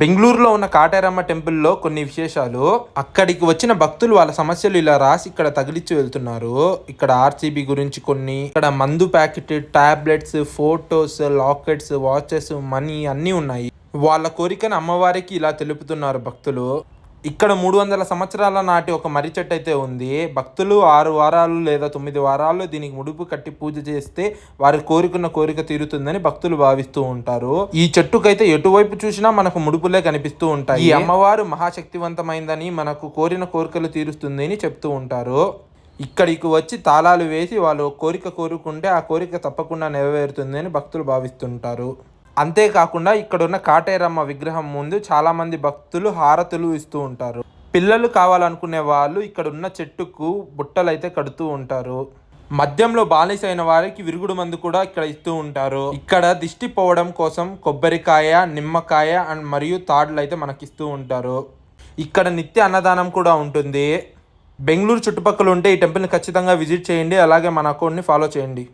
బెంగళూరులో ఉన్న కాటేరమ్మ టెంపుల్లో కొన్ని విశేషాలు. అక్కడికి వచ్చిన భక్తులు వాళ్ళ సమస్యలు ఇలా రాసి ఇక్కడ తగిలిచ్చి వెళ్తున్నారు. ఇక్కడ ఆర్సీబీ గురించి కొన్ని, ఇక్కడ మందు packet, tablets, photos, lockets, watches, money అన్నీ ఉన్నాయి. వాళ్ళ కోరికను అమ్మవారికి ఇలా తెలుపుతున్నారు భక్తులు. ఇక్కడ 300 సంవత్సరాల నాటి ఒక మర్రి చెట్టు అయితే ఉంది. భక్తులు 6 వారాలు లేదా 9 వారాలు దీనికి ముడుపు కట్టి పూజ చేస్తే వారి కోరుకున్న కోరిక తీరుతుందని భక్తులు భావిస్తూ ఉంటారు. ఈ చెట్టుకైతే ఎటువైపు చూసినా మనకు ముడుపులే కనిపిస్తూ ఉంటాయి. ఈ అమ్మవారు మహాశక్తివంతమైందని, మనకు కోరిన కోరికలు తీరుస్తుంది అని చెప్తూ ఉంటారు. ఇక్కడికి వచ్చి తాళాలు వేసి వాళ్ళు కోరిక కోరుకుంటే ఆ కోరిక తప్పకుండా నెరవేరుతుంది అని భక్తులు భావిస్తుంటారు. అంతేకాకుండా ఇక్కడ ఉన్న కాటేరమ్మ విగ్రహం ముందు చాలా మంది భక్తులు హారతులు ఇస్తూ ఉంటారు. పిల్లలు కావాలనుకునే వాళ్ళు ఇక్కడ ఉన్న చెట్టుకు బుట్టలు అయితే కడుతూ ఉంటారు. మద్యంలో బానిసైన వారికి విరుగుడు మందు కూడా ఇక్కడ ఇస్తూ ఉంటారు. ఇక్కడ దిష్టి పోవడం కోసం కొబ్బరికాయ, నిమ్మకాయ మరియు తాడులు అయితే మనకి ఇస్తూ ఉంటారు. ఇక్కడ నిత్య అన్నదానం కూడా ఉంటుంది. బెంగళూరు చుట్టుపక్కల ఉంటే ఈ టెంపుల్ని ఖచ్చితంగా విజిట్ చేయండి. అలాగే మన అకౌంట్ని ఫాలో చేయండి.